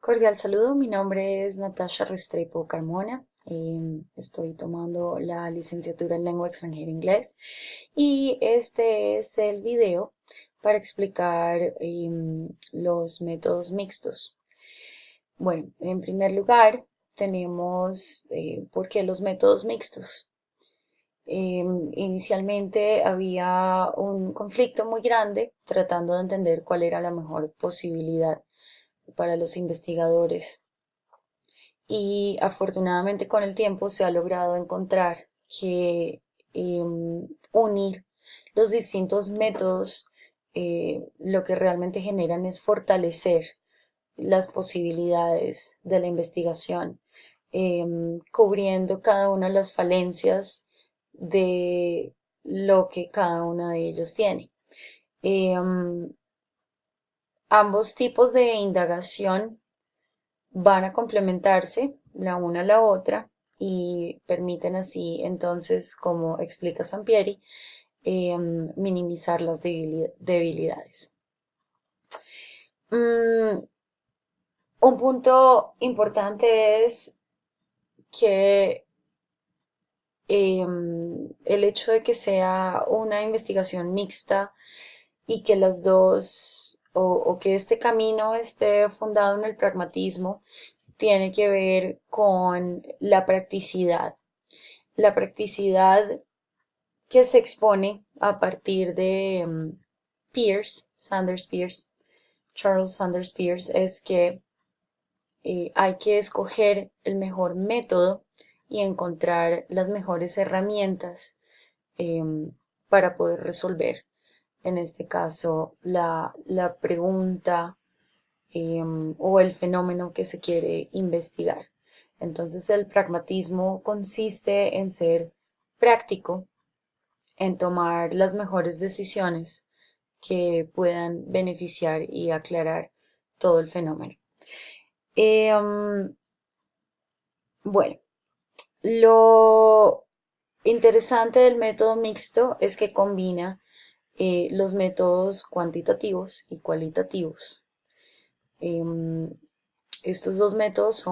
Cordial saludo, mi nombre es Natasha Restrepo Carmona. Estoy tomando la licenciatura en lengua extranjera inglés y este es el video para explicar los métodos mixtos. Bueno, en primer lugar tenemos por qué los métodos mixtos. Inicialmente había un conflicto muy grande tratando de entender cuál era la mejor posibilidad para los investigadores y afortunadamente con el tiempo se ha logrado encontrar que unir los distintos métodos lo que realmente generan es fortalecer las posibilidades de la investigación, cubriendo cada una de las falencias de lo que cada una de ellas tiene. Em, Ambos tipos de indagación van a complementarse la una a la otra y permiten así entonces, como explica Sampieri, minimizar las debilidades. Mm, un punto importante es que el hecho de que sea una investigación mixta y que las dos o que este camino esté fundado en el pragmatismo tiene que ver con la practicidad. La practicidad que se expone a partir de Charles Sanders Peirce, es que hay que escoger el mejor método y encontrar las mejores herramientas para poder resolver, en este caso, la pregunta o el fenómeno que se quiere investigar. Entonces el pragmatismo consiste en ser práctico, en tomar las mejores decisiones que puedan beneficiar y aclarar todo el fenómeno. Bueno, lo interesante del método mixto es que combina los métodos cuantitativos y cualitativos. Em, Estos dos métodos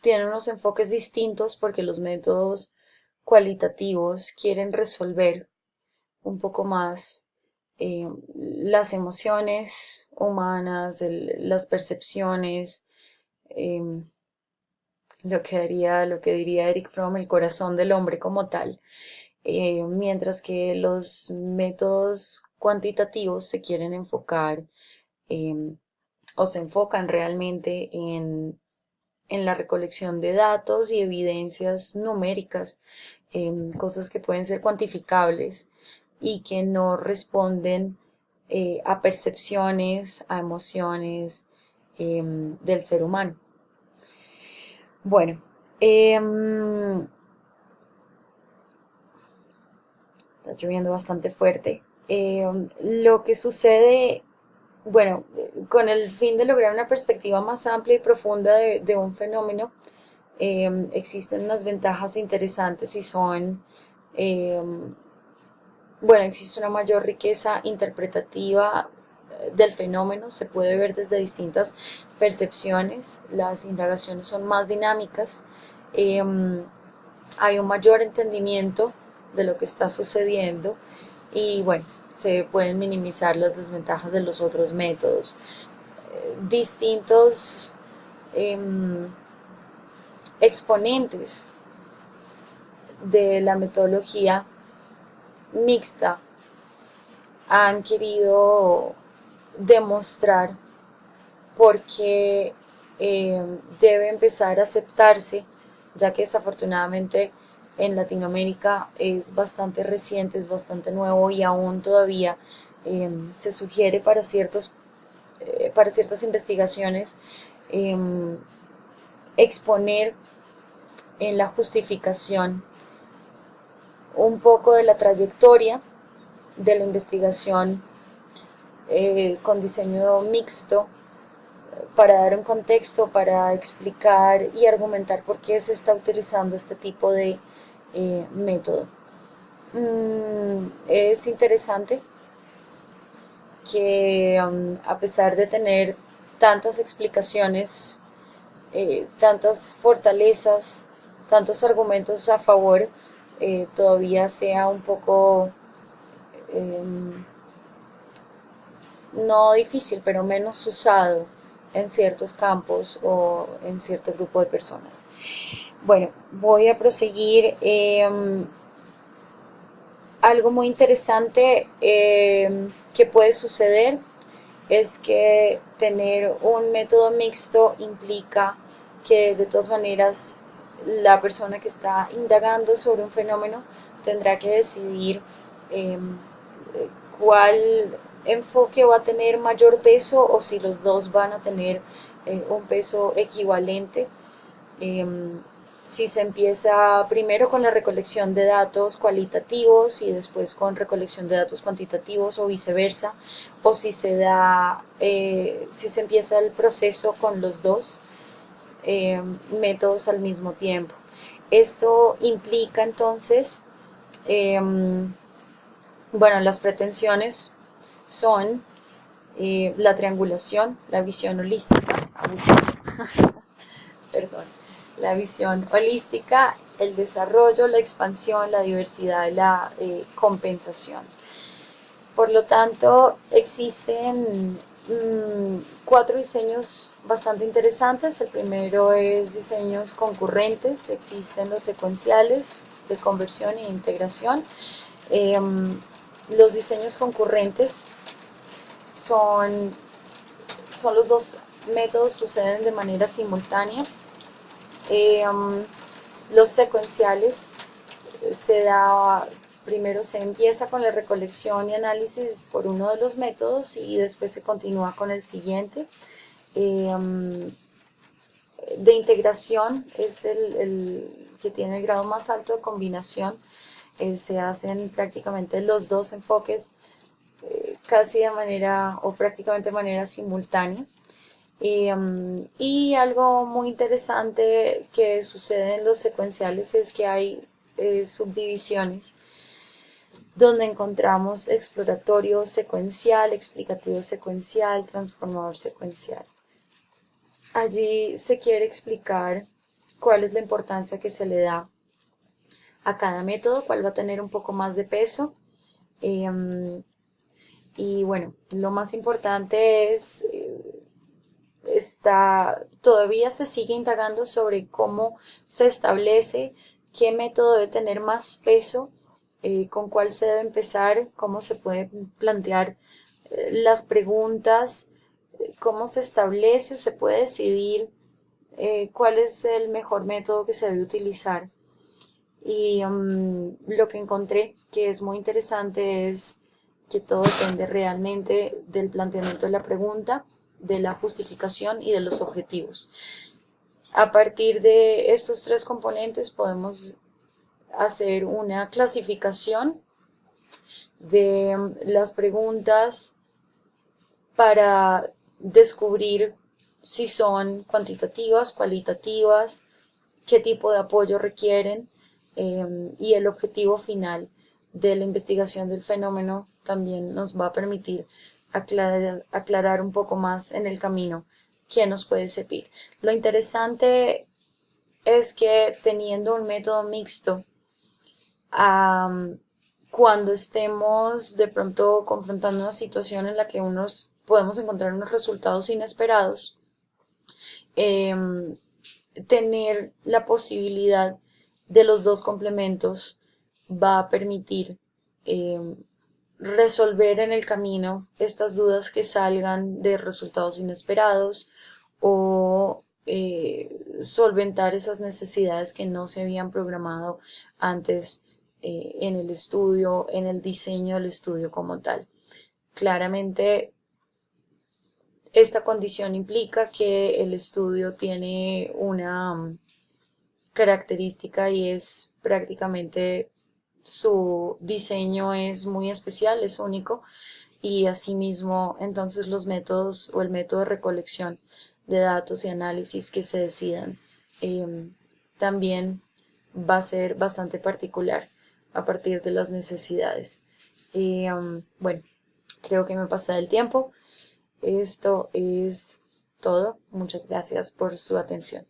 tienen unos enfoques distintos porque los métodos cualitativos quieren resolver un poco más las emociones humanas, las percepciones, eh, lo que diría Eric Fromm, el corazón del hombre como tal, mientras que los métodos cuantitativos se quieren enfocar eh, o se enfocan realmente en la recolección de datos y evidencias numéricas, cosas que pueden ser cuantificables y que no responden a percepciones, a emociones del ser humano. Bueno, está lloviendo bastante fuerte. Lo que sucede, bueno, con el fin de lograr una perspectiva más amplia y profunda de un fenómeno, existen unas ventajas interesantes y son, eh, bueno, existe una mayor riqueza interpretativa del fenómeno, se puede ver desde distintas percepciones, las indagaciones son más dinámicas, eh, hay un mayor entendimiento de lo que está sucediendo y bueno, se pueden minimizar las desventajas de los otros métodos. Distintos eh, exponentes de la metodología mixta han querido demostrar por qué debe empezar a aceptarse, ya que desafortunadamente en Latinoamérica es bastante reciente, es bastante nuevo y aún todavía se sugiere para ciertas investigaciones eh, exponer en la justificación un poco de la trayectoria de la investigación con diseño mixto para dar un contexto, para explicar y argumentar por qué se está utilizando este tipo de método. Es interesante que a pesar de tener tantas explicaciones, tantas fortalezas, tantos argumentos a favor, todavía sea un poco, eh, no difícil, pero menos usado en ciertos campos o en cierto grupo de personas. Bueno, voy a proseguir. Algo muy interesante que puede suceder es que tener un método mixto implica que de todas maneras la persona que está indagando sobre un fenómeno tendrá que decidir eh, cuál enfoque va a tener mayor peso o si los dos van a tener un peso equivalente. Si se empieza primero con la recolección de datos cualitativos y después con recolección de datos cuantitativos o viceversa, o si se da, si se empieza el proceso con los dos métodos al mismo tiempo. Esto implica entonces, eh, bueno, las pretensiones son la triangulación, la visión holística, perdón, la visión holística, el desarrollo, la expansión, la diversidad y la compensación. Por lo tanto, existen cuatro diseños bastante interesantes. El primero es diseños concurrentes, existen los secuenciales de conversión e integración. Eh, los diseños concurrentes son, son los dos métodos suceden de manera simultánea. Los secuenciales se da, primero se empieza con la recolección y análisis por uno de los métodos y después se continúa con el siguiente. De integración es el que tiene el grado más alto de combinación. Se hacen prácticamente los dos enfoques casi de manera o prácticamente de manera simultánea. Y algo muy interesante que sucede en los secuenciales es que hay subdivisiones donde encontramos exploratorio secuencial, explicativo secuencial, transformador secuencial. Allí se quiere explicar cuál es la importancia que se le da a cada método, cuál va a tener un poco más de peso. Y bueno, lo más importante es todavía se sigue indagando sobre cómo se establece qué método debe tener más peso, con cuál se debe empezar, cómo se puede plantear las preguntas, cómo se establece o se puede decidir cuál es el mejor método que se debe utilizar. Y lo que encontré que es muy interesante es que todo depende realmente del planteamiento de la pregunta, de la justificación y de los objetivos. A partir de estos tres componentes podemos hacer una clasificación de las preguntas para descubrir si son cuantitativas, cualitativas, qué tipo de apoyo requieren y el objetivo final de la investigación del fenómeno también nos va a permitir aclarar un poco más en el camino qué nos puede servir. Lo interesante es que teniendo un método mixto, cuando estemos de pronto confrontando una situación en la que podemos encontrar unos resultados inesperados, tener la posibilidad de los dos complementos va a permitir resolver en el camino estas dudas que salgan de resultados inesperados o solventar esas necesidades que no se habían programado antes en el estudio, en el diseño del estudio como tal. Claramente esta condición implica que el estudio tiene una característica y es prácticamente su diseño es muy especial, es único y asimismo entonces los métodos o el método de recolección de datos y análisis que se decidan también va a ser bastante particular a partir de las necesidades. Bueno, creo que me pasé del tiempo. Esto es todo. Muchas gracias por su atención.